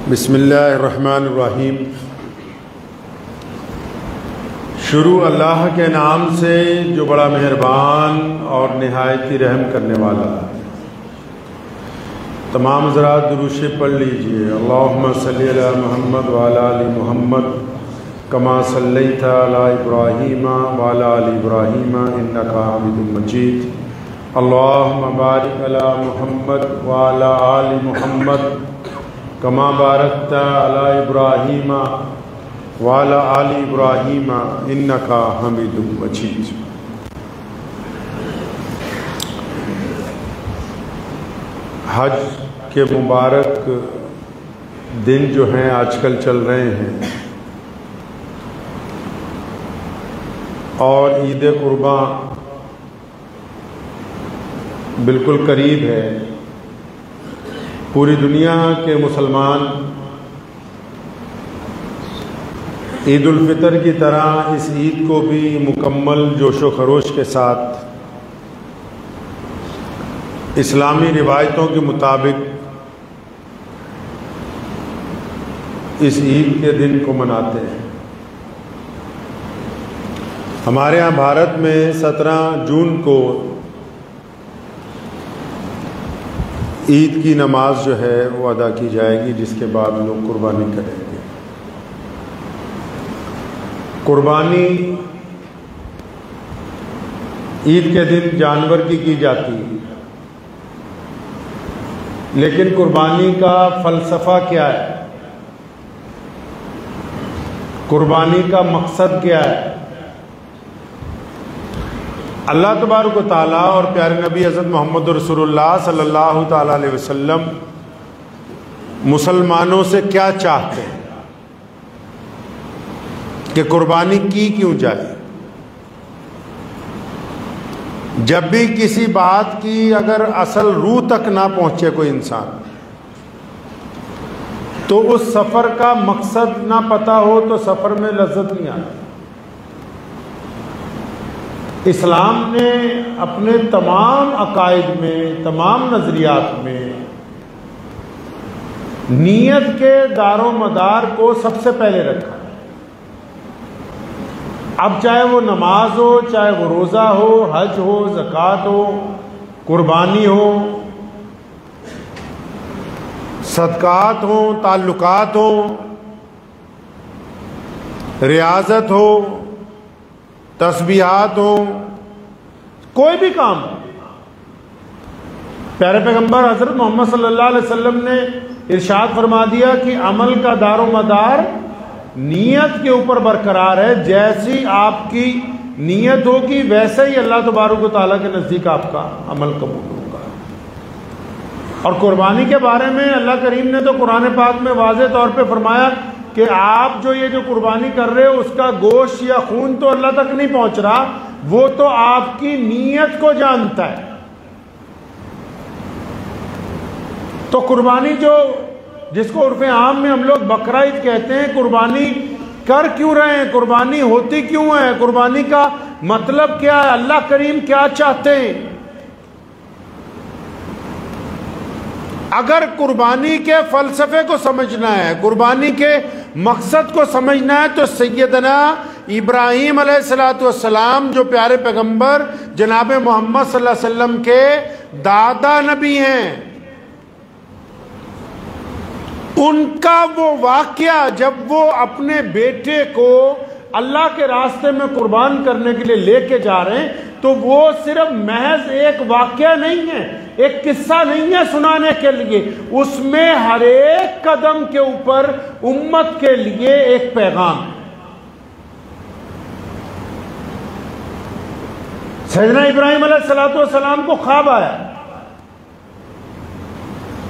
بسم اللہ الرحمن الرحیم۔ شروع اللہ کے نام سے جو بڑا مہربان اور نہایت ہی رحم کرنے والا ہے۔ تمام حضرات درود شریف پڑھ لیجئے۔ اللہم صلی علی محمد وعلی آل محمد کما صلیت علی ابراہیم وعلی آل ابراہیم انک حمید مجید۔ اللہم بارک علی محمد وعلی آل محمد کما بارکت علی ابراہیم وعلی آل ابراہیم انک حمید مجید۔ حج کے مبارک دن جو ہیں آج کل چل رہے ہیں اور عید قرباں بالکل قریب ہے۔ پوری دنیا کے مسلمان عید الفطر کی طرح اس عید کو بھی مکمل جوش و خروش کے ساتھ اسلامی روایتوں کے مطابق اس عید کے دن کو مناتے ہیں۔ ہمارے ہاں بھارت میں 17 جون کو عید کی نماز جو ہے وہ ادا کی جائے گی، جس کے بعد لوگ قربانی کریں گے۔ قربانی عید کے دن جانور کی جاتی ہے، لیکن قربانی کا فلسفہ کیا ہے؟ قربانی کا مقصد کیا ہے؟ اللہ تبارک و تعالیٰ اور پیارے نبی حضرت محمد رسول اللہ صلی اللہ تعالیٰ علیہ وسلم مسلمانوں سے کیا چاہتے ہیں کہ قربانی کی کیوں جائے؟ جب بھی کسی بات کی اگر اصل روح تک نہ پہنچے کوئی انسان، تو اس سفر کا مقصد نہ پتہ ہو تو سفر میں لذت نہیں آتی۔ اسلام نے اپنے تمام عقائد میں، تمام نظریات میں نیت کے دار و مدار کو سب سے پہلے رکھا۔ اب چاہے وہ نماز ہو، چاہے وہ روزہ ہو، حج ہو، زکوٰۃ ہو، قربانی ہو، صدقات ہوں، تعلقات ہوں، ریاضت ہو، تسبیحات ہوں، کوئی بھی کام ہو، پیارے پیغمبر حضرت محمد صلی اللہ علیہ وسلم نے ارشاد فرما دیا کہ عمل کا دار و مدار نیت کے اوپر برقرار ہے۔ جیسی آپ کی نیت ہوگی ویسے ہی اللہ تبارک و تعالیٰ کے نزدیک آپ کا عمل قبول ہوگا۔ اور قربانی کے بارے میں اللہ کریم نے تو قرآن پاک میں واضح طور پہ فرمایا کہ آپ یہ جو قربانی کر رہے ہو، اس کا گوشت یا خون تو اللہ تک نہیں پہنچ رہا، وہ تو آپ کی نیت کو جانتا ہے۔ تو قربانی جس کو عرف عام میں ہم لوگ بقرہ عید کہتے ہیں، قربانی کر کیوں رہے ہیں؟ قربانی ہوتی کیوں ہے؟ قربانی کا مطلب کیا ہے؟ اللہ کریم کیا چاہتے ہیں؟ اگر قربانی کے فلسفے کو سمجھنا ہے، قربانی کے مقصد کو سمجھنا ہے، تو سیدنا ابراہیم علیہ السلام جو پیارے پیغمبر جناب محمد صلی اللہ علیہ وسلم کے دادا نبی ہیں، ان کا وہ واقعہ جب وہ اپنے بیٹے کو اللہ کے راستے میں قربان کرنے کے لیے لے کے جا رہے ہیں، تو وہ صرف محض ایک واقعہ نہیں ہے، ایک قصہ نہیں ہے سنانے کے لیے، اس میں ہر ایک قدم کے اوپر امت کے لیے ایک پیغام ہے۔ سیدنا ابراہیم علیہ السلام کو خواب آیا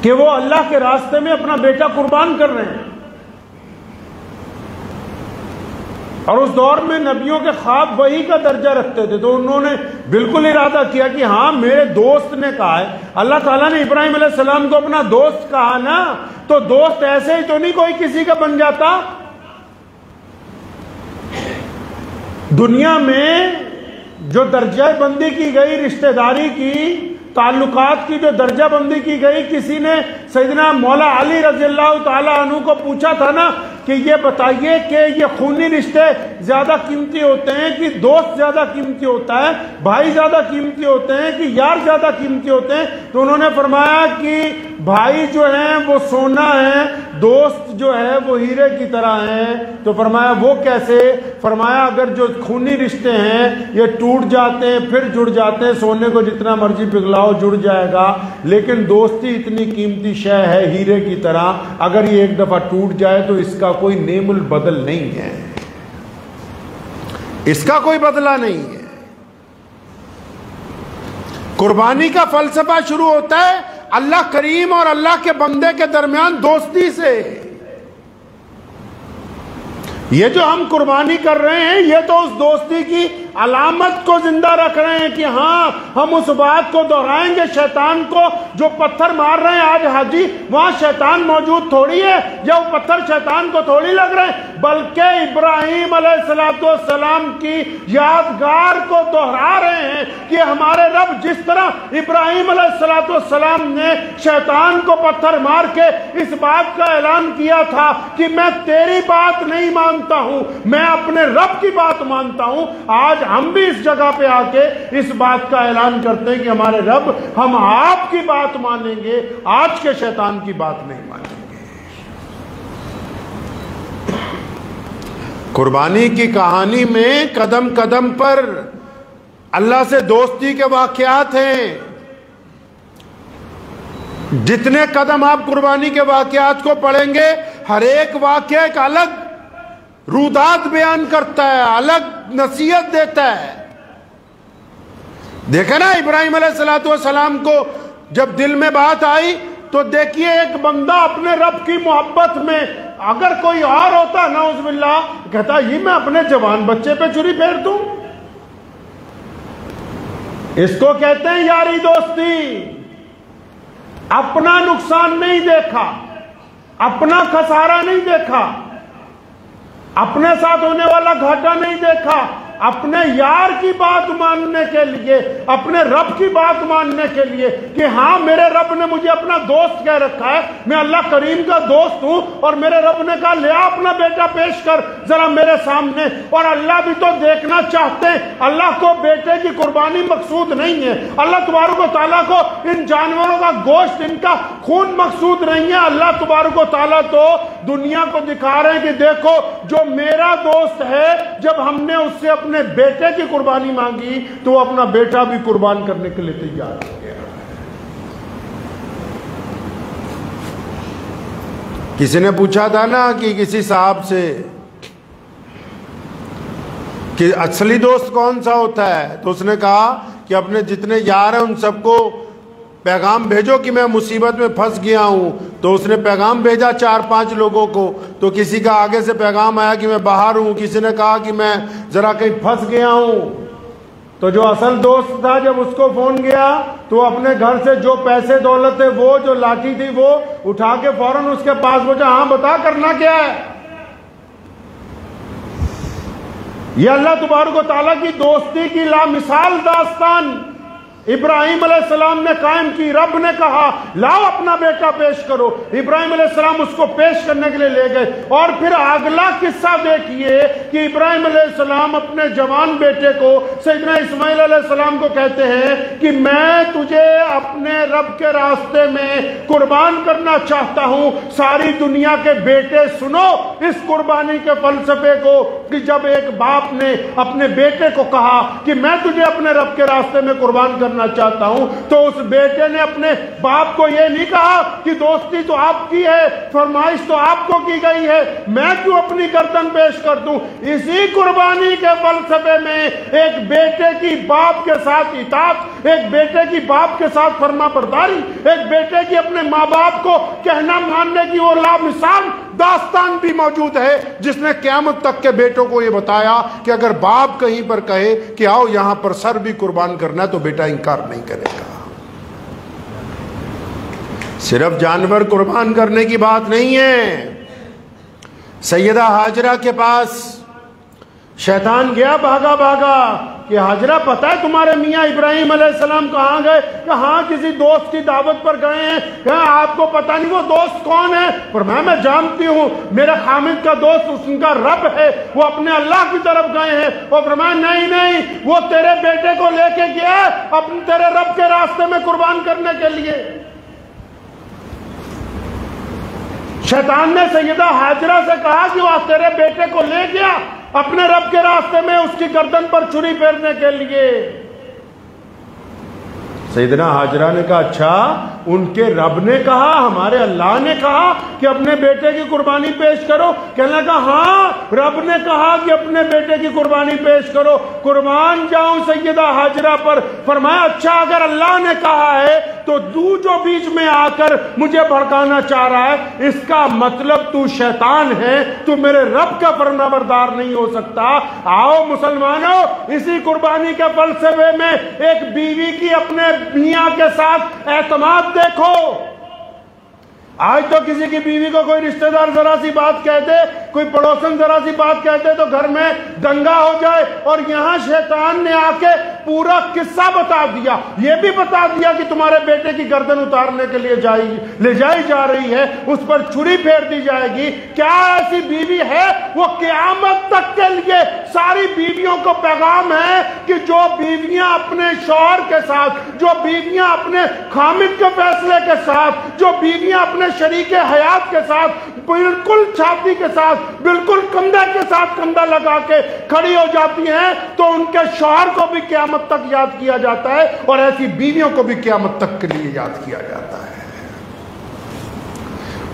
کہ وہ اللہ کے راستے میں اپنا بیٹا قربان کر رہے ہیں، اور اس دور میں نبیوں کے خواب وحی کا درجہ رکھتے تھے، تو انہوں نے بالکل ارادہ کیا کہ ہاں میرے دوست نے کہا ہے، اللہ تعالیٰ نے ابراہیم علیہ السلام کو اپنا دوست کہا نا، تو دوست ایسے ہی تو نہیں کوئی کسی کا بن جاتا۔ دنیا میں جو درجہ بندی کی گئی رشتہ داری کی، تعلقات کی جو درجہ بندی کی گئی، کسی نے سیدنا مولا علی رضی اللہ تعالیٰ عنہ کو پوچھا تھا نا کہ یہ بتائیے کہ یہ خونی رشتے زیادہ قیمتی ہوتے ہیں کہ دوست زیادہ قیمتی ہوتا ہے، بھائی زیادہ قیمتی ہوتے ہیں کہ یار زیادہ قیمتی ہوتے ہیں؟ تو انہوں نے فرمایا کہ بھائی جو ہیں وہ سونا ہے، دوست جو ہے وہ ہیرے کی طرح ہیں۔ تو فرمایا وہ کیسے؟ فرمایا اگر جو خونی رشتے ہیں یہ ٹوٹ جاتے ہیں پھر جڑ جاتے ہیں، سونے کو جتنا مرضی پگھلاؤ جڑ جائے گا، لیکن دوستی اتنی قیمتی شے ہے ہیرے کی طرح، اگر یہ ایک دفعہ ٹوٹ جائے تو اس کا کوئی نعم البدل نہیں ہے، اس کا کوئی بدلہ نہیں ہے۔ قربانی کا فلسفہ شروع ہوتا ہے اللہ کریم اور اللہ کے بندے کے درمیان دوستی سے۔ یہ جو ہم قربانی کر رہے ہیں یہ تو اس دوستی کی علامت کو زندہ رکھ رہے ہیں کہ ہاں ہم اس بات کو دہرائیں گے، شیطان کو جو پتھر مار رہے ہیں آج حاجی، وہاں شیطان موجود تھوڑی ہے، یا وہ پتھر شیطان کو تھوڑی لگ رہے ہیں، بلکہ ابراہیم علیہ السلام کی یادگار کو دہرا رہے ہیں کہ ہمارے رب جس طرح ابراہیم علیہ السلام نے شیطان کو پتھر مار کے اس بات کا اعلان کیا تھا کہ میں تیری بات نہیں مانتا ہوں، میں اپنے رب کی بات مانتا ہوں، آج ہم بھی اس جگہ پہ آ کے اس بات کا اعلان کرتے ہیں کہ ہمارے رب ہم آپ کی بات مانیں گے، آج کے شیطان کی بات نہیں مانیں گے۔ قربانی کی کہانی میں قدم قدم پر اللہ سے دوستی کے واقعات ہیں۔ جتنے قدم آپ قربانی کے واقعات کو پڑھیں گے ہر ایک واقعہ ایک الگ رودات بیان کرتا ہے، الگ نصیحت دیتا ہے۔ دیکھا نا ابراہیم علیہ السلام کو جب دل میں بات آئی تو دیکھیے ایک بندہ اپنے رب کی محبت میں، اگر کوئی اور ہوتا نعوذ باللہ کہتا یہ میں اپنے جوان بچے پہ چھری پھیر دوں۔ اس کو کہتے ہیں یاری دوستی۔ اپنا نقصان نہیں دیکھا، اپنا خسارہ نہیں دیکھا، اپنے ساتھ ہونے والا گھاٹا نہیں دیکھا، اپنے یار کی بات ماننے کے لیے، اپنے رب کی بات ماننے کے لیے کہ ہاں میرے رب نے مجھے اپنا دوست کہہ رکھا ہے، میں اللہ کریم کا دوست ہوں، اور میرے رب نے کہا لے اپنا بیٹا پیش کر ذرا میرے سامنے۔ اور اللہ بھی تو دیکھنا چاہتے ہیں، اللہ کو بیٹے کی قربانی مقصود نہیں ہے، اللہ تبارک و تعالیٰ کو ان جانوروں کا گوشت، ان کا خون مقصود نہیں ہے۔ اللہ تبارک و تعالیٰ تو دنیا کو دکھا رہے ہیں کہ دیکھو جو میرا دوست ہے، جب ہم نے اس سے اپنے بیٹے کی قربانی مانگی تو وہ اپنا بیٹا بھی قربان کرنے کے لیے تیار ہو گیا۔ کسی نے پوچھا تھا نا کہ کسی صاحب سے کہ اصلی دوست کون سا ہوتا ہے، تو اس نے کہا کہ اپنے جتنے یار ہیں ان سب کو پیغام بھیجو کہ میں مصیبت میں پھنس گیا ہوں۔ تو اس نے پیغام بھیجا 4-5 لوگوں کو، تو کسی کا آگے سے پیغام آیا کہ میں باہر ہوں، کسی نے کہا کہ میں ذرا کہیں پھنس گیا ہوں۔ تو جو اصل دوست تھا جب اس کو فون گیا تو اپنے گھر سے جو پیسے دولت ہے وہ جو لاٹھی تھی وہ اٹھا کے فوراً اس کے پاس پہنچا، ہاں بتا کرنا کیا ہے۔ یہ اللہ تبارک و تعالیٰ کی دوستی کی لامثال داستان ابراہیم علیہ السلام نے قائم کی۔ رب نے کہا لاؤ اپنا بیٹا پیش کرو، ابراہیم علیہ السلام اس کو پیش کرنے کے لیے لے گئے۔ اور پھر اگلا قصہ دیکھیے کہ ابراہیم علیہ السلام اپنے جوان بیٹے کو سیدنا اسماعیل علیہ السلام کو کہتے ہیں کہ میں تجھے اپنے رب کے راستے میں قربان کرنا چاہتا ہوں۔ ساری دنیا کے بیٹے سنو اس قربانی کے فلسفے کو کہ جب ایک باپ نے اپنے بیٹے کو کہا کہ میں تجھے اپنے رب کے راستے میں قربان کرنا چاہتا ہوں، تو اس بیٹے نے اپنے باپ کو یہ نہیں کہا کہ دوستی تو آپ کی ہے، فرمائش تو آپ کو کی گئی ہے، میں کیوں اپنی گردن پیش کر دوں۔ اسی قربانی کے فلسفے میں ایک بیٹے کی باپ کے ساتھ اطاعت، ایک بیٹے کی باپ کے ساتھ فرما برداری، ایک بیٹے کی اپنے ماں باپ کو کہنا ماننے کی وہ لامثال داستان بھی موجود ہے، جس نے قیامت تک کے بیٹوں کو یہ بتایا کہ اگر باپ کہیں پر کہے کہ آؤ یہاں پر سر بھی قربان کرنا ہے تو بیٹا انکار نہیں کرے گا۔ صرف جانور قربان کرنے کی بات نہیں ہے۔ سیدہ ہاجرہ کے پاس شیطان گیا بھاگا بھاگا، کہ حاجرہ پتہ ہے تمہارے میاں ابراہیم علیہ السلام کہاں گئے؟ کہ ہاں کسی دوست کی دعوت پر گئے ہیں۔ کہ آپ کو پتہ نہیں وہ دوست کون ہے؟ فرمایا میں جانتی ہوں، میرے خامد کا دوست اس کا رب ہے، وہ اپنے اللہ کی طرف گئے ہیں۔ اور فرمایا نہیں نہیں، وہ تیرے بیٹے کو لے کے گیا اپنے تیرے رب کے راستے میں قربان کرنے کے لیے۔ شیطان نے سیدہ حاجرہ سے کہا کہ وہ تیرے بیٹے کو لے گیا اپنے رب کے راستے میں اس کی گردن پر چھری پھیرنے کے لیے۔ سیدنا حاجرہ نے کہا اچھا، ان کے رب نے کہا، ہمارے اللہ نے کہا کہ اپنے بیٹے کی قربانی پیش کرو؟ کہنے لگا ہاں رب نے کہا کہ اپنے بیٹے کی قربانی پیش کرو، قربان جاؤں سیدہ حاجرہ پر۔ فرمایا اچھا اگر اللہ نے کہا ہے تو تو جو بیچ میں آ کر مجھے بھڑکانا چاہ رہا ہے، اس کا مطلب تو شیطان ہے، تو میرے رب کا فرمانبردار نہیں ہو سکتا۔ آؤ مسلمانوں، اسی قربانی کے فلسفے میں ایک بیوی کی اپنے میاں کے ساتھ اعتماد دیکھو۔ آج تو کسی کی بیوی کو کوئی رشتہ دار ذرا سی بات کہہ دے، کوئی پڑوسن ذرا سی بات کہہ دے تو گھر میں دنگا ہو جائے، اور یہاں شیطان نے آ کے پورا قصہ بتا دیا، یہ بھی بتا دیا کہ تمہارے بیٹے کی گردن اتارنے کے لیے لے جائی جا رہی ہے، اس پر چھری پھیر دی جائے گی۔ کیا ایسی بیوی ہے؟ وہ قیامت تک کے لیے ساری بیویوں کو پیغام ہے کہ جو بیویاں اپنے شوہر کے ساتھ، جو بیویاں اپنے خامد کے فیصلے کے ساتھ، جو بیویاں اپنے شریک حیات کے ساتھ بالکل چھاتی کے ساتھ، بالکل کندھے کے ساتھ کندھا لگا کے کھڑی ہو جاتی ہیں، تو ان کے شوہر کو بھی قیامت تک یاد کیا جاتا ہے، اور ایسی بیویوں کو بھی قیامت تک کے لیے یاد کیا جاتا ہے۔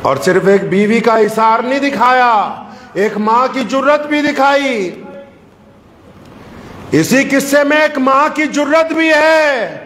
اور صرف ایک بیوی کا اثار نہیں دکھایا، ایک ماں کی جرت بھی دکھائی۔ اسی قصے میں ایک ماں کی جرت بھی ہے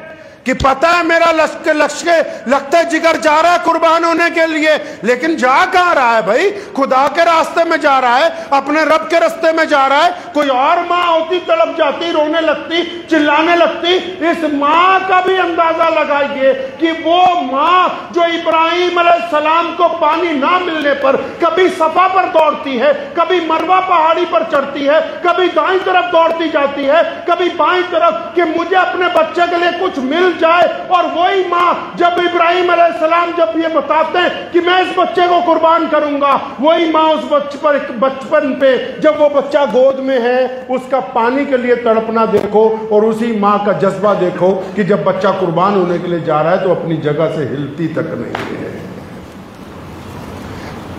کہ پتہ ہے میرا لگتے جگر جا رہا ہے قربان ہونے کے لیے، لیکن جا کہاں رہا ہے بھائی؟ خدا کے راستے میں جا رہا ہے، اپنے رب کے راستے میں جا رہا ہے۔ کوئی اور ماں ہوتی تڑپ جاتی، رونے لگتی، چلانے لگتی۔ اس ماں کا بھی اندازہ لگائیے کہ وہ ماں جو ابراہیم علیہ السلام کو پانی نہ ملنے پر کبھی صفا پر دوڑتی ہے، کبھی مروہ پہاڑی پر چڑھتی ہے، کبھی دائیں طرف دوڑتی جاتی ہے، کبھی بائیں طرف کہ مجھے اپنے بچے کے لیے کچھ مل جائے، اور وہی ماں جب ابراہیم علیہ السلام جب یہ بتاتے ہیں کہ میں اس بچے کو قربان کروں گا، وہی ماں اس بچپن پہ جب وہ بچہ گود میں ہے اس کا پانی کے لیے تڑپنا دیکھو، اور اسی ماں کا جذبہ دیکھو کہ جب بچہ قربان ہونے کے لیے جا رہا ہے تو اپنی جگہ سے ہلتی تک نہیں ہے۔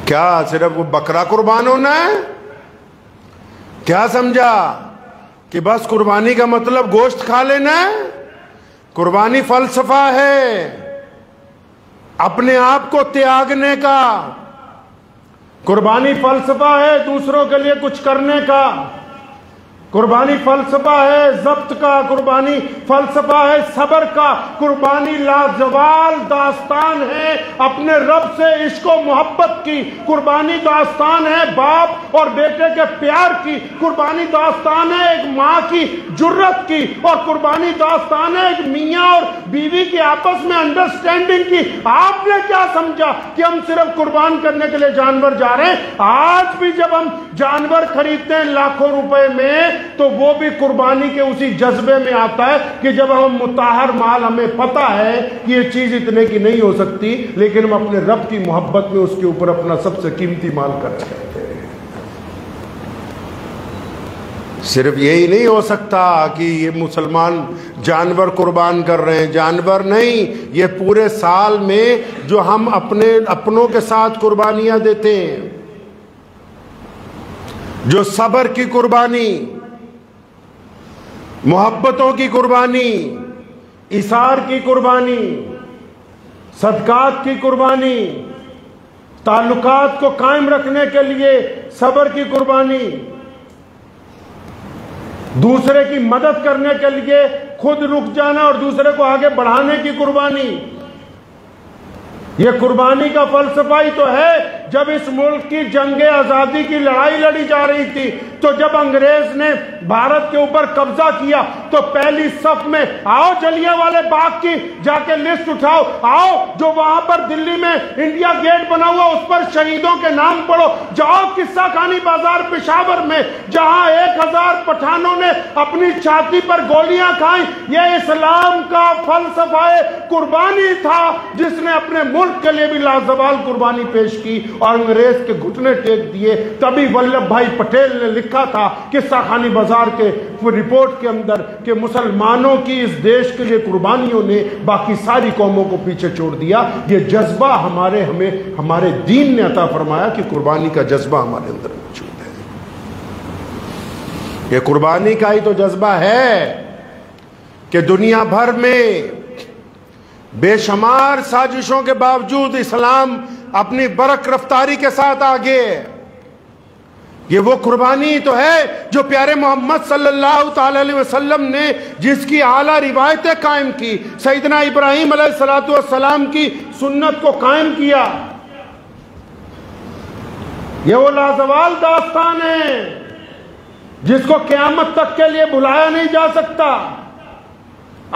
کیا صرف وہ بکرا قربان ہونا ہے؟ کیا سمجھا کہ بس قربانی کا مطلب گوشت کھا لینا ہے؟ قربانی فلسفہ ہے اپنے آپ کو تیاگنے کا، قربانی فلسفہ ہے دوسروں کے لیے کچھ کرنے کا، قربانی فلسفہ ہے ضبط کا، قربانی فلسفہ ہے صبر کا، قربانی لازوال داستان ہے اپنے رب سے عشق و محبت کی، قربانی داستان ہے باپ اور بیٹے کے پیار کی، قربانی داستان ہے ایک ماں کی جرت کی، اور قربانی داستان ہے ایک میاں اور بیوی کے آپس میں انڈرسٹینڈنگ کی۔ آپ نے کیا سمجھا کہ ہم صرف قربان کرنے کے لیے جانور جا رہے ہیں؟ آج بھی جب ہم جانور خریدتے ہیں لاکھوں روپے میں تو وہ بھی قربانی کے اسی جذبے میں آتا ہے کہ جب ہم مطہر مال، ہمیں پتہ ہے کہ یہ چیز اتنے کی نہیں ہو سکتی، لیکن ہم اپنے رب کی محبت میں اس کے اوپر اپنا سب سے قیمتی مال خرچ کرتے ہیں۔ صرف یہی نہیں ہو سکتا کہ یہ مسلمان جانور قربان کر رہے ہیں، جانور نہیں، یہ پورے سال میں جو ہم اپنوں کے ساتھ قربانیاں دیتے ہیں، جو صبر کی قربانی، محبتوں کی قربانی، ایثار کی قربانی، صدقات کی قربانی، تعلقات کو قائم رکھنے کے لیے صبر کی قربانی، دوسرے کی مدد کرنے کے لیے خود رک جانا اور دوسرے کو آگے بڑھانے کی قربانی، یہ قربانی کا فلسفہ ہی تو ہے جب اس ملک کی جنگ آزادی کی لڑائی لڑی جا رہی تھی تو جب انگریز نے بھارت کے اوپر قبضہ کیا تو پہلی صف میں آؤ جلیاں والے باغ کی جا کے لسٹ اٹھاؤ، آؤ جو وہاں پر دلی میں انڈیا گیٹ بنا ہوا اس پر شہیدوں کے نام پڑھو، جاؤ قصہ خانی بازار پشاور میں جہاں 1000 پٹھانوں نے اپنی چھاتی پر گولیاں کھائیں، یہ اسلام کا فلسفہ قربانی تھا جس نے اپنے ملک کے لیے بھی لازوال قربانی پیش کی اور انگریز کے گھٹنے ٹیک دیے۔ تبھی ولبھ بھائی پٹیل نے لکھا تھا قصہ خانی بازار کے رپورٹ کے اندر کہ مسلمانوں کی اس دیش کے لیے قربانیوں نے باقی ساری قوموں کو پیچھے چھوڑ دیا۔ یہ جذبہ ہمارے دین نے عطا فرمایا کہ قربانی کا جذبہ ہمارے اندر موجود ہے۔ یہ قربانی کا ہی تو جذبہ ہے کہ دنیا بھر میں بے شمار سازشوں کے باوجود اسلام اپنی برق رفتاری کے ساتھ آگے۔ یہ وہ قربانی تو ہے جو پیارے محمد صلی اللہ تعالی علیہ وسلم نے جس کی اعلیٰ روایتیں قائم کی، سیدنا ابراہیم علیہ السلام کی سنت کو قائم کیا۔ یہ وہ لازوال داستان ہے جس کو قیامت تک کے لیے بھلایا نہیں جا سکتا۔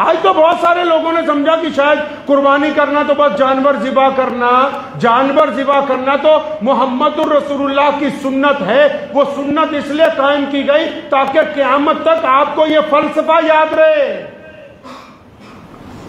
آج تو بہت سارے لوگوں نے سمجھا کہ شاید قربانی کرنا تو بس جانور ذبح کرنا تو محمد الرسول اللہ کی سنت ہے۔ وہ سنت اس لیے قائم کی گئی تاکہ قیامت تک آپ کو یہ فلسفہ یاد رہے،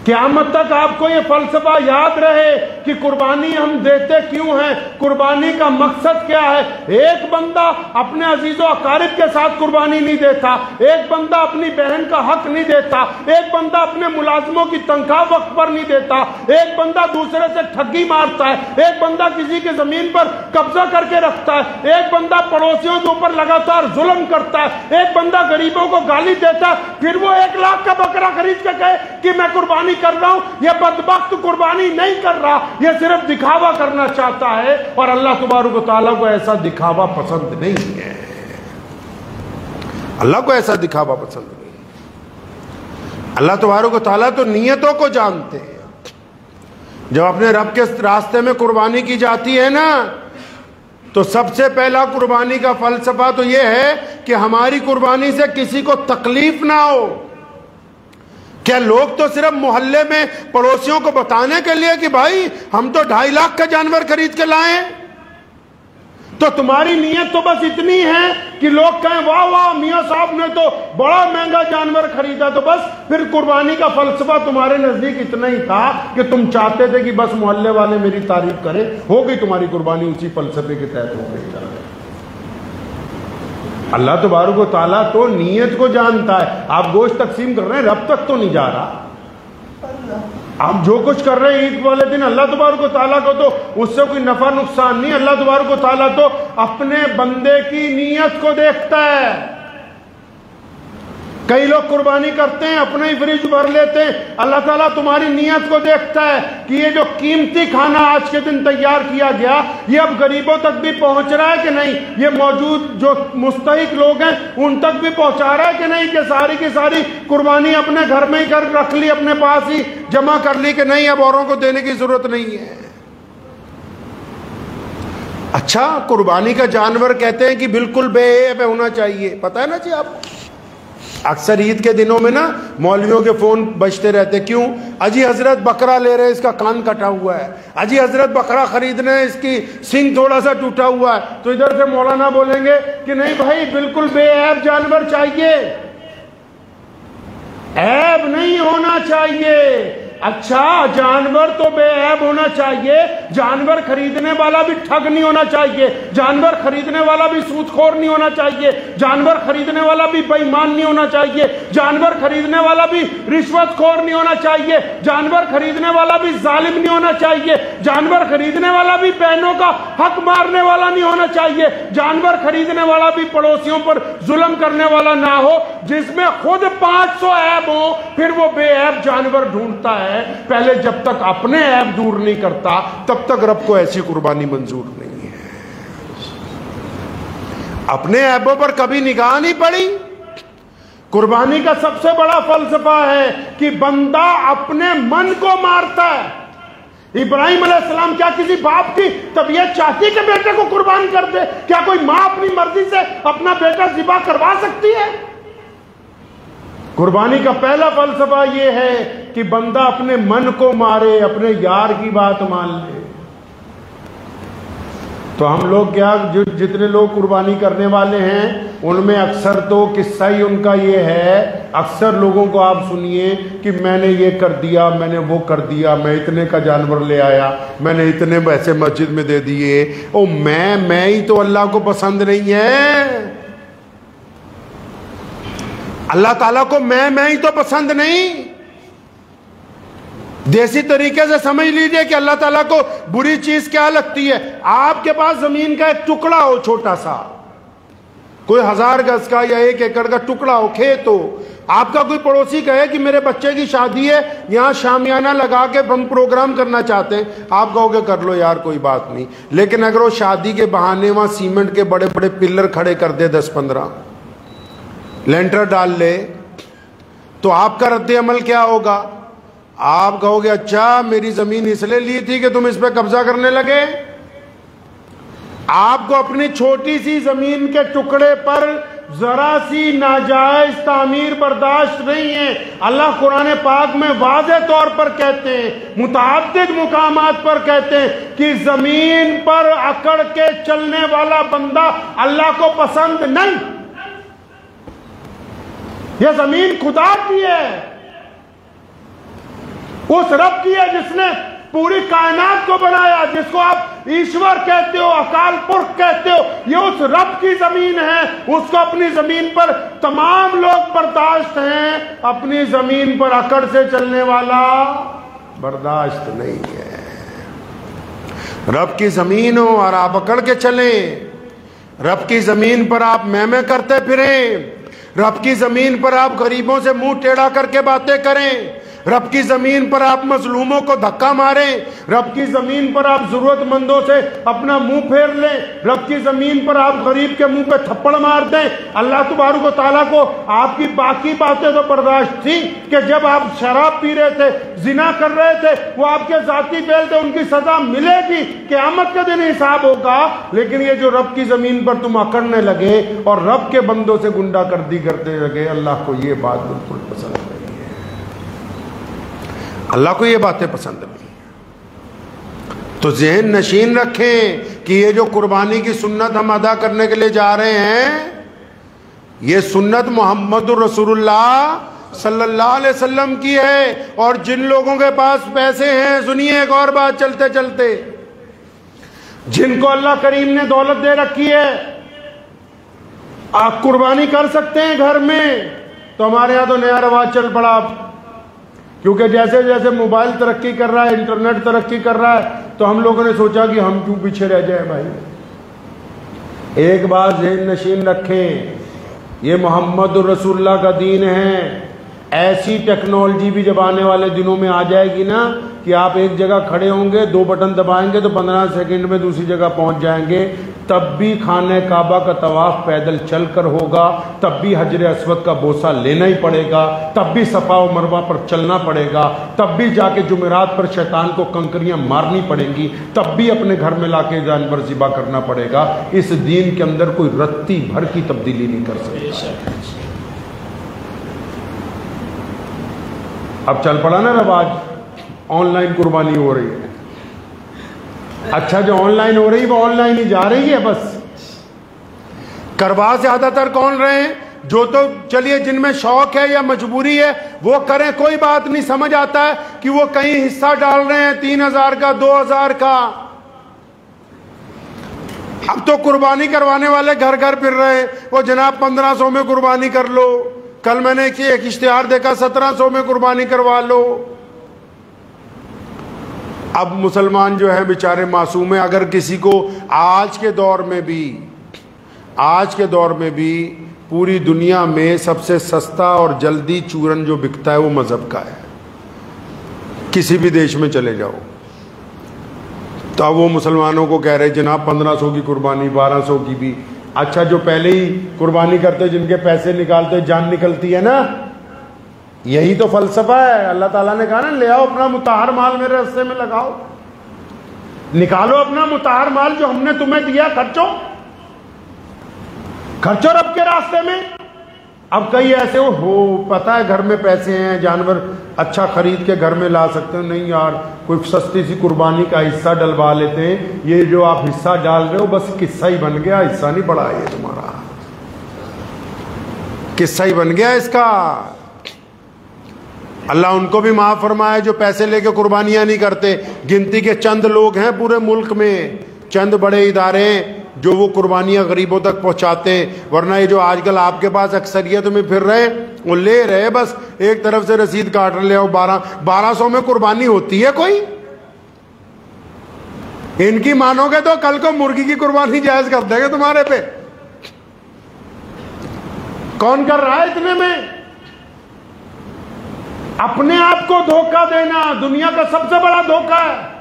قیامت تک آپ کو یہ فلسفہ یاد رہے کہ قربانی ہم دیتے کیوں ہیں، قربانی کا مقصد کیا ہے۔ ایک بندہ اپنے عزیز و اقارب کے ساتھ قربانی نہیں دیتا، ایک بندہ اپنی بہن کا حق نہیں دیتا، ایک بندہ اپنے ملازموں کی تنخواہ وقت پر نہیں دیتا، ایک بندہ دوسرے سے ٹھگی مارتا ہے، ایک بندہ کسی کی زمین پر قبضہ کر کے رکھتا ہے، ایک بندہ پڑوسیوں کے اوپر لگاتار ظلم کرتا ہے، ایک بندہ غریبوں کو گالی دیتا ہے، پھر وہ 1 لاکھ کا بکرا خرید کے کہے کہ میں قربانی کر رہا ہوں۔ یہ بدبخت قربانی نہیں کر رہا، یہ صرف دکھاوا کرنا چاہتا ہے، اور اللہ تبارک و تعالیٰ کو ایسا دکھاوا پسند نہیں ہے۔ اللہ کو ایسا دکھاوا پسند نہیں۔ اللہ تبارک و تعالیٰ تو نیتوں کو جانتے ہیں۔ جب اپنے رب کے راستے میں قربانی کی جاتی ہے نا تو سب سے پہلا قربانی کا فلسفہ تو یہ ہے کہ ہماری قربانی سے کسی کو تکلیف نہ ہو۔ کیا لوگ تو صرف محلے میں پڑوسیوں کو بتانے کے لیے کہ بھائی ہم تو 2.5 لاکھ کا جانور خرید کے لائیں، تو تمہاری نیت تو بس اتنی ہے کہ لوگ کہیں واہ واہ میاں صاحب نے تو بڑا مہنگا جانور خریدا، تو بس پھر قربانی کا فلسفہ تمہارے نزدیک اتنا ہی تھا کہ تم چاہتے تھے کہ بس محلے والے میری تعریف کریں، ہو گئی تمہاری قربانی اسی فلسفے کے تحت ہو گئی۔ اللہ تبارک و تعالیٰ تو نیت کو جانتا ہے۔ آپ گوشت تقسیم کر رہے ہیں، رب تک تو نہیں جا رہا۔ آپ جو کچھ کر رہے ہیں عید والے دن اللہ تبارک و تعالیٰ کو تو اس سے کوئی نفع نقصان نہیں۔ اللہ تبارک و تعالیٰ تو اپنے بندے کی نیت کو دیکھتا ہے۔ کئی لوگ قربانی کرتے ہیں، اپنے ہی فریج بھر لیتے ہیں، اللہ تعالیٰ تمہاری نیت کو دیکھتا ہے کہ یہ جو قیمتی کھانا آج کے دن تیار کیا گیا یہ اب غریبوں تک بھی پہنچ رہا ہے کہ نہیں، یہ موجود جو مستحق لوگ ہیں ان تک بھی پہنچا رہا ہے کہ نہیں، کہ ساری کی ساری قربانی اپنے گھر میں ہی کر رکھ لی، اپنے پاس ہی جمع کر لی کہ نہیں اب اوروں کو دینے کی ضرورت نہیں ہے۔ اچھا، قربانی کا جانور کہتے ہیں کہ بالکل بے عیب ہونا چاہیے، پتہ ہے نا جی آپ کو؟ اکثر عید کے دنوں میں نا مولویوں کے فون بجتے رہتے، کیوں؟ اجی حضرت بکرا لے رہے، اس کا کان کٹا ہوا ہے، اجی حضرت بکرا خریدنے اس کی سنگ تھوڑا سا ٹوٹا ہوا ہے، تو ادھر سے مولانا بولیں گے کہ نہیں بھائی بالکل بے عیب جانور چاہیے، عیب نہیں ہونا چاہیے۔ اچھا، جانور تو بے عیب ہونا چاہیے، جانور خریدنے والا بھی ٹھگ نہیں ہونا چاہیے، جانور خریدنے والا بھی سود خور نہیں ہونا چاہیے، جانور خریدنے والا بھی بے ایمان نہیں ہونا چاہیے، جانور خریدنے والا بھی رشوت خور نہیں ہونا چاہیے، جانور خریدنے والا بھی ظالم نہیں ہونا چاہیے، جانور خریدنے والا بھی بہنوں کا حق مارنے والا نہیں ہونا چاہیے، جانور خریدنے والا بھی پڑوسیوں پر ظلم کرنے والا نہ ہو۔ جس میں خود 500 عیب ہو پھر وہ بے عیب جانور ڈھونڈتا ہے، پہلے جب تک اپنے عیب دور نہیں کرتا تب تک رب کو ایسی قربانی منظور نہیں ہے۔ اپنے عیبوں پر کبھی نگاہ نہیں پڑی۔ قربانی کا سب سے بڑا فلسفہ ہے کہ بندہ اپنے من کو مارتا ہے، ابراہیم علیہ السلام کیا کسی باپ کی طبیعت چاہتی کہ بیٹے کو قربان کر دے؟ کیا کوئی ماں اپنی مرضی سے اپنا بیٹا ذبح کروا سکتی ہے؟ قربانی کا پہلا فلسفہ یہ ہے کہ بندہ اپنے من کو مارے، اپنے یار کی بات مان لے۔ تو ہم لوگ کیا، جتنے لوگ قربانی کرنے والے ہیں ان میں اکثر تو قصہ ہی ان کا یہ ہے، اکثر لوگوں کو آپ سنیے کہ میں نے یہ کر دیا، میں نے وہ کر دیا، میں اتنے کا جانور لے آیا، میں نے اتنے پیسے مسجد میں دے دیے، او میں ہی تو اللہ کو پسند نہیں ہے، اللہ تعالیٰ کو میں ہی تو پسند نہیں۔ دیسی طریقے سے سمجھ لیجئے کہ اللہ تعالیٰ کو بری چیز کیا لگتی ہے۔ آپ کے پاس زمین کا ایک ٹکڑا ہو، چھوٹا سا، کوئی 1000 گز کا یا 1 ایکڑ کا ٹکڑا ہو، کھیت ہو، آپ کا کوئی پڑوسی کہے کہ میرے بچے کی شادی ہے، یہاں شامیانہ لگا کے ہم پروگرام کرنا چاہتے ہیں، آپ کہو گے کر لو یار کوئی بات نہیں، لیکن اگر وہ شادی کے بہانے وہاں سیمنٹ کے بڑے بڑے پلر کھڑے کر دے، 10-15 لینٹر ڈال لے، تو آپ کا رد عمل کیا ہوگا؟ آپ کہو گے اچھا میری زمین اس لیے لی تھی کہ تم اس پہ قبضہ کرنے لگے؟ آپ کو اپنی چھوٹی سی زمین کے ٹکڑے پر ذرا سی ناجائز تعمیر برداشت نہیں ہے۔ اللہ قرآن پاک میں واضح طور پر کہتے ہیں، متعدد مقامات پر کہتے ہیں کہ زمین پر اکڑ کے چلنے والا بندہ اللہ کو پسند نہیں۔ یہ زمین خدا کی ہے، اس رب کی ہے جس نے پوری کائنات کو بنایا، جس کو آپ ایشور کہتے ہو، اکال پرخ کہتے ہو، یہ اس رب کی زمین ہے۔ اس کو اپنی زمین پر تمام لوگ برداشت ہیں، اپنی زمین پر اکڑ سے چلنے والا برداشت نہیں ہے۔ رب کی زمین ہو اور آپ اکڑ کے چلیں، رب کی زمین پر آپ میں کرتے پھریں، رب کی زمین پر آپ غریبوں سے منہ ٹیڑھا کر کے باتیں کریں، رب کی زمین پر آپ مظلوموں کو دھکا ماریں، رب کی زمین پر آپ ضرورت مندوں سے اپنا منہ پھیر لیں، رب کی زمین پر آپ غریب کے منہ پہ تھپڑ مار دیں۔ اللہ تبارک و تعالیٰ کو آپ کی باقی باتیں تو برداشت تھی کہ جب آپ شراب پی رہے تھے، زنا کر رہے تھے، وہ آپ کے ذاتی فعل تھے، ان کی سزا ملے گی، قیامت کے دن حساب ہوگا۔ لیکن یہ جو رب کی زمین پر تم اکڑنے لگے اور رب کے بندوں سے گنڈا گردی کرتے لگے، اللہ کو یہ بات بالکل پسند نہیں ہے، اللہ کو یہ باتیں پسند نہیں۔ تو ذہن نشین رکھیں کہ یہ جو قربانی کی سنت ہم ادا کرنے کے لیے جا رہے ہیں، یہ سنت محمد رسول اللہ صلی اللہ علیہ وسلم کی ہے۔ اور جن لوگوں کے پاس پیسے ہیں، سنیے ایک اور بات چلتے چلتے، جن کو اللہ کریم نے دولت دے رکھی ہے، آپ قربانی کر سکتے ہیں گھر میں۔ تو ہمارے ہاں تو نیا رواج چل پڑا، کیونکہ جیسے جیسے موبائل ترقی کر رہا ہے، انٹرنیٹ ترقی کر رہا ہے، تو ہم لوگوں نے سوچا کہ ہم کیوں پیچھے رہ جائیں بھائی۔ ایک بات ذہن نشین رکھیں، یہ محمد رسول اللہ کا دین ہے۔ ایسی ٹیکنالوجی بھی جب آنے والے دنوں میں آ جائے گی نا کہ آپ ایک جگہ کھڑے ہوں گے، 2 بٹن دبائیں گے تو 15 سیکنڈ میں دوسری جگہ پہنچ جائیں گے، تب بھی خانہ کعبہ کا طواف پیدل چل کر ہوگا، تب بھی حجر اسود کا بوسہ لینا ہی پڑے گا، تب بھی صفا و مروہ پر چلنا پڑے گا، تب بھی جا کے جمعرات پر شیطان کو کنکریاں مارنی پڑیں گی، تب بھی اپنے گھر میں لا کے جانور ذبح کرنا پڑے گا۔ اس دین کے اندر کوئی رتی بھر کی تبدیلی نہیں کر سکتا۔ اب چل پڑا نا رواج، آن لائن قربانی ہو رہی ہے۔ اچھا، جو آن لائن ہو رہی ہے وہ آن لائن ہی جا رہی ہے بس۔ کروا زیادہ تر کون رہے ہیں؟ جو تو چلیے جن میں شوق ہے یا مجبوری ہے وہ کریں، کوئی بات نہیں، سمجھ آتا ہے کہ وہ کہیں حصہ ڈال رہے ہیں 3000 کا 2000 کا۔ اب تو قربانی کروانے والے گھر گھر پھر رہے ہیں، وہ جناب 1500 میں قربانی کر لو، کل میں نے ایک اشتہار دیکھا 1700 میں قربانی کروا لو۔ اب مسلمان جو ہے بیچارے معصوم ہیں، اگر کسی کو آج کے دور میں بھی پوری دنیا میں سب سے سستا اور جلدی چورن جو بکتا ہے وہ مذہب کا ہے، کسی بھی دیش میں چلے جاؤ۔ تو اب وہ مسلمانوں کو کہہ رہے جناب 1500 کی قربانی، 1200 کی بھی۔ اچھا، جو پہلے ہی قربانی کرتے جن کے پیسے نکالتے جان نکلتی ہے نا، یہی تو فلسفہ ہے۔ اللہ تعالیٰ نے کہا نا، لے آؤ اپنا مطہر مال میرے راستے میں لگاؤ۔ نکالو اپنا مطہر مال جو ہم نے تمہیں دیا، خرچو رب کے راستے میں۔ اب کئی ایسے ہو پتہ ہے گھر میں پیسے ہیں، جانور اچھا خرید کے گھر میں لا سکتے ہو، نہیں یار کوئی سستی سی قربانی کا حصہ ڈلوا لیتے ہیں، یہ جو آپ حصہ ڈال رہے ہو بس قصہ ہی بن گیا، حصہ نہیں بڑا، یہ تمہارا قصہ ہی بن گیا اس کا۔ اللہ ان کو بھی معاف فرمائے جو پیسے لے کے قربانیاں نہیں کرتے، گنتی کے چند لوگ ہیں پورے ملک میں، چند بڑے ادارے ہیں جو وہ قربانیاں غریبوں تک پہنچاتے ہیں، ورنہ یہ جو آج کل آپ کے پاس اکثریت میں پھر رہے وہ لے رہے، بس ایک طرف سے رسید کاٹ لے، 1200 میں قربانی ہوتی ہے کوئی؟ ان کی مانو گے تو کل کو مرغی کی قربانی جائز کر دیں گے تمہارے پہ۔ کون کر رہا ہے اتنے میں؟ اپنے آپ کو دھوکہ دینا دنیا کا سب سے بڑا دھوکہ ہے۔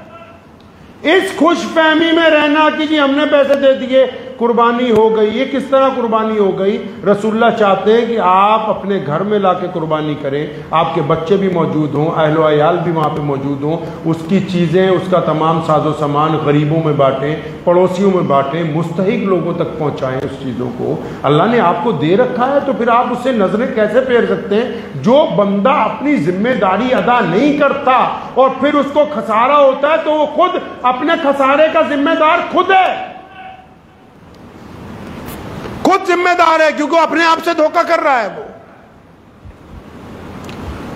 اس خوش فہمی میں رہنا کہ جی ہم نے پیسے دے دیے قربانی ہو گئی، یہ کس طرح قربانی ہو گئی؟ رسول اللہ چاہتے ہیں کہ آپ اپنے گھر میں لا کے قربانی کریں، آپ کے بچے بھی موجود ہوں، اہل و عیال بھی وہاں پہ موجود ہوں، اس کی چیزیں، اس کا تمام ساز و سامان غریبوں میں بانٹیں، پڑوسیوں میں بانٹیں، مستحق لوگوں تک پہنچائیں اس چیزوں کو۔ اللہ نے آپ کو دے رکھا ہے تو پھر آپ اسے نظریں کیسے پھیر سکتے ہیں؟ جو بندہ اپنی ذمہ داری ادا نہیں کرتا اور پھر اس کو خسارہ ہوتا ہے تو وہ خود اپنے خسارے کا ذمہ دار خود ہے، خود ذمہ دار ہے، کیونکہ اپنے آپ سے دھوکہ کر رہا ہے وہ۔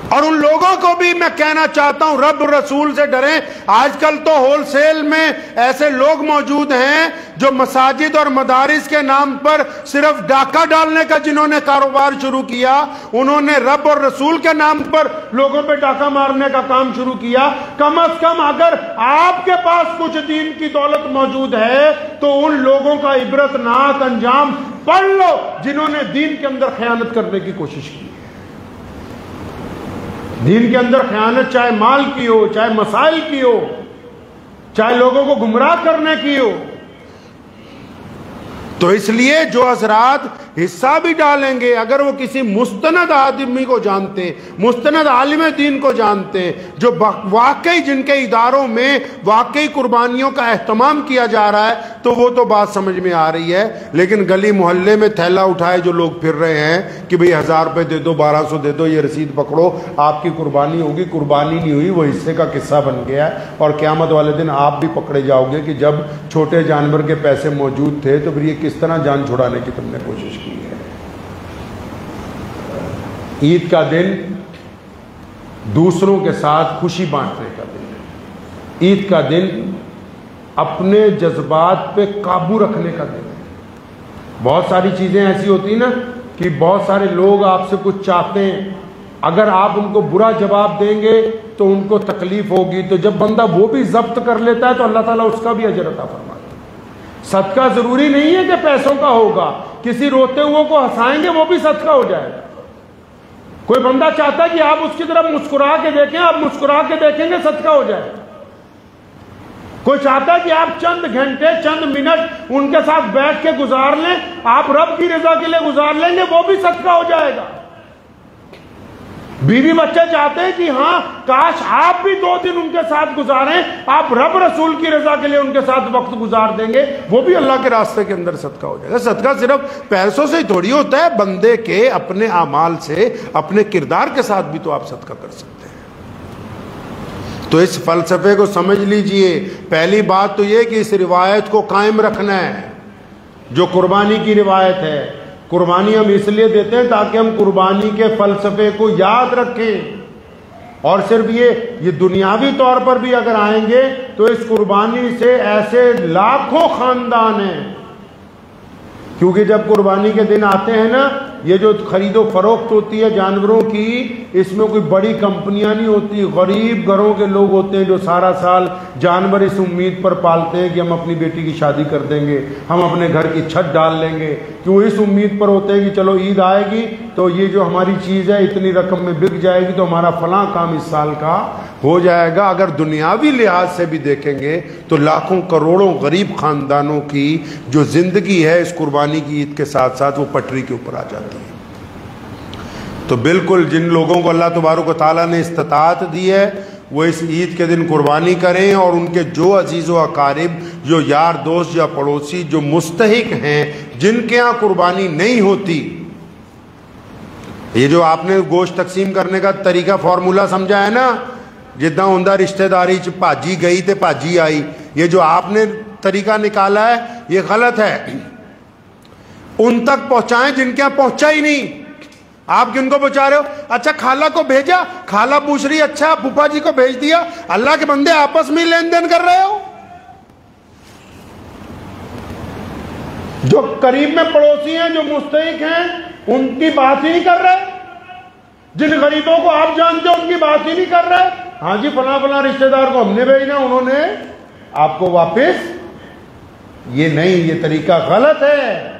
اور ان لوگوں کو بھی میں کہنا چاہتا ہوں رب رسول سے ڈریں۔ آج کل تو ہول سیل میں ایسے لوگ موجود ہیں جو مساجد اور مدارس کے نام پر صرف ڈاکہ ڈالنے کا جنہوں نے کاروبار شروع کیا، انہوں نے رب اور رسول کے نام پر لوگوں پہ ڈاکہ مارنے کا کام شروع کیا۔ کم از کم اگر آپ کے پاس کچھ دین کی دولت موجود ہے تو ان لوگوں کا عبرتناک انجام پڑھ لو جنہوں نے دین کے اندر خیانت کرنے کی کوشش کی۔ دین کے اندر خیانت چاہے مال کی ہو، چاہے مسائل کی ہو، چاہے لوگوں کو گمراہ کرنے کی ہو۔ تو اس لیے جو حضرات حصہ بھی ڈالیں گے، اگر وہ کسی مستند آدمی کو جانتے ہیں، مستند عالم دین کو جانتے ہیں، جو واقعی جن کے اداروں میں واقعی قربانیوں کا اہتمام کیا جا رہا ہے، تو وہ تو بات سمجھ میں آ رہی ہے۔ لیکن گلی محلے میں تھیلا اٹھائے جو لوگ پھر رہے ہیں کہ بھئی 1000 روپے دے دو، 1200 دے دو، یہ رسید پکڑو، آپ کی قربانی ہوگی، قربانی نہیں ہوئی، وہ حصے کا قصہ بن گیا ہے، اور قیامت والے دن آپ بھی پکڑے جاؤ گے کہ جب چھوٹے جانور کے پیسے موجود تھے تو پھر یہ کس طرح جان چھڑانے کی تم نے کوشش کی ہے۔ عید کا دن دوسروں کے ساتھ خوشی بانٹنے کا دن ہے، عید کا دن اپنے جذبات پہ قابو رکھنے کا دن ہے۔ بہت ساری چیزیں ایسی ہوتی ہیں نا کہ بہت سارے لوگ آپ سے کچھ چاہتے ہیں، اگر آپ ان کو برا جواب دیں گے تو ان کو تکلیف ہوگی، تو جب بندہ وہ بھی ضبط کر لیتا ہے تو اللہ تعالیٰ اس کا بھی اجر عطا فرماتا ہے۔ صدقہ ضروری نہیں ہے کہ پیسوں کا ہوگا، کسی روتے ہوئے کو ہنسائیں گے وہ بھی صدقہ ہو جائے گا۔ کوئی بندہ چاہتا ہے کہ آپ اس کی طرف مسکرا کے دیکھیں، آپ مسکرا کے دیکھیں گے صدقہ ہو جائے گا۔ کوئی چاہتا ہے کہ آپ چند گھنٹے چند منٹ ان کے ساتھ بیٹھ کے گزار لیں، آپ رب کی رضا کے لیے گزار لیں گے، وہ بھی صدقہ ہو جائے گا۔ بیوی بچے چاہتے ہیں کہ ہاں کاش آپ بھی 2 دن ان کے ساتھ گزاریں، آپ رب رسول کی رضا کے لیے ان کے ساتھ وقت گزار دیں گے، وہ بھی اللہ کے راستے کے اندر صدقہ ہو جائے گا۔ صدقہ صرف پیسوں سے ہی تھوڑی ہوتا ہے، بندے کے اپنے اعمال سے، اپنے کردار کے ساتھ بھی تو آپ صدقہ کر سکتے ہیں۔ تو اس فلسفے کو سمجھ لیجئے۔ پہلی بات تو یہ کہ اس روایت کو قائم رکھنا ہے جو قربانی کی روایت ہے۔ قربانی ہم اس لیے دیتے ہیں تاکہ ہم قربانی کے فلسفے کو یاد رکھیں، اور صرف یہ دنیاوی طور پر بھی اگر آئیں گے تو اس قربانی سے ایسے لاکھوں خاندان ہیں، کیونکہ جب قربانی کے دن آتے ہیں نا، یہ جو خرید و فروخت ہوتی ہے جانوروں کی، اس میں کوئی بڑی کمپنیاں نہیں ہوتی، غریب گھروں کے لوگ ہوتے ہیں جو سارا سال جانور اس امید پر پالتے ہیں کہ ہم اپنی بیٹی کی شادی کر دیں گے، ہم اپنے گھر کی چھت ڈال لیں گے، کیوں اس امید پر ہوتے ہیں کہ چلو عید آئے گی تو یہ جو ہماری چیز ہے اتنی رقم میں بک جائے گی تو ہمارا فلاں کام اس سال کا ہو جائے گا۔ اگر دنیاوی لحاظ سے بھی دیکھیں گے تو لاکھوں کروڑوں غریب خاندانوں کی جو زندگی ہے اس قربانی کی عید کے ساتھ ساتھ وہ پٹری کے اوپر آ جاتی ہے۔ تو بالکل جن لوگوں کو اللہ تبارک و تعالیٰ نے استطاعت دی ہے وہ اس عید کے دن قربانی کریں، اور ان کے جو عزیز و اقارب، جو یار دوست یا پڑوسی جو مستحق ہیں، جن کے ہاں قربانی نہیں ہوتی، یہ جو آپ نے گوشت تقسیم کرنے کا طریقہ فارمولہ سمجھا ہے نا، جدہ ہندہ رشتہ داری چ پاجی گئی تے پاجی آئی، یہ جو آپ نے طریقہ نکالا ہے یہ غلط ہے۔ ان تک پہنچائیں جن کے یہاں پہنچا ہی نہیں۔ آپ کن کو پہنچا رہے ہو؟ اچھا خالہ کو بھیجا، خالہ پوچھ رہی اچھا پھوپھا جی کو بھیج دیا، اللہ کے بندے آپس میں لین دین کر رہے ہو۔ جو قریب میں پڑوسی ہیں، جو مستحق ہیں، ان کی بات ہی نہیں کر رہے۔ جن غریبوں کو آپ جانتے ہو ان کی بات ہی نہیں کر رہے۔ ہاں جی فلاں فلاں رشتہ دار کو ہم نے بھیجنا، انہوں نے آپ کو واپس، یہ نہیں، یہ طریقہ غلط ہے،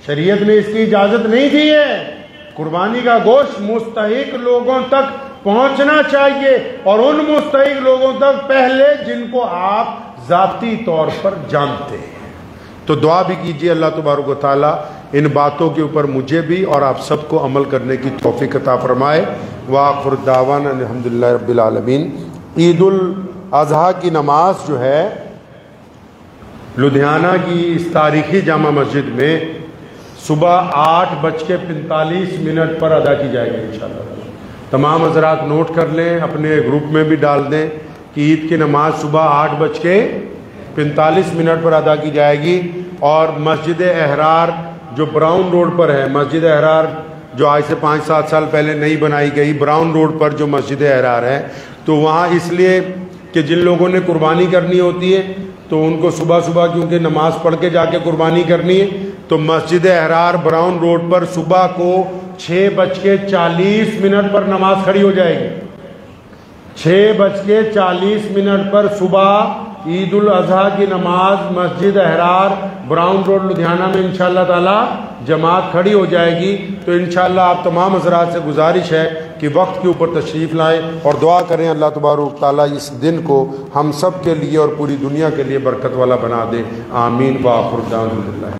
شریعت نے اس کی اجازت نہیں دی ہے۔ قربانی کا گوشت مستحق لوگوں تک پہنچنا چاہیے، اور ان مستحق لوگوں تک پہلے جن کو آپ ذاتی طور پر جانتے ہیں۔ تو دعا بھی کیجئے اللہ تبارک و تعالی ان باتوں کے اوپر مجھے بھی اور آپ سب کو عمل کرنے کی توفیق عطا فرمائے۔ وآخر دعوانا الحمدللہ رب العالمین۔ عید الاضحیٰ کی نماز جو ہے لدھیانہ کی اس تاریخی جامع مسجد میں صبح 8:45 پر ادا کی جائے گی انشاءاللہ۔ تمام حضرات نوٹ کر لیں، اپنے گروپ میں بھی ڈال دیں کہ عید کی نماز صبح 8:45 پر ادا کی جائے گی، اور مسجد احرار جو براؤن روڈ پر ہے، مسجد احرار جو آج سے 5-7 سال پہلے نہیں بنائی گئی، براؤن روڈ پر جو مسجد احرار ہے، تو وہاں اس لیے کہ جن لوگوں نے قربانی کرنی ہوتی ہے تو ان کو صبح صبح کیونکہ نماز پڑھ کے جا کے قربانی کرنی ہے، تو مسجد احرار براؤن روڈ پر صبح کو 6:40 پر نماز کھڑی ہو جائے گی۔ 6:40 پر صبح عید الاضحیٰ کی نماز مسجد احرار براؤن روڈ لدھیانہ میں انشاءاللہ تعالی جماعت کھڑی ہو جائے گی۔ تو انشاءاللہ آپ تمام حضرات سے گزارش ہے کہ وقت کے اوپر تشریف لائیں اور دعا کریں اللہ تبارک تعالیٰ اس دن کو ہم سب کے لیے اور پوری دنیا کے لیے برکت والا بنا دے۔ آمین۔ وآخر دعوانا الحمدللہ۔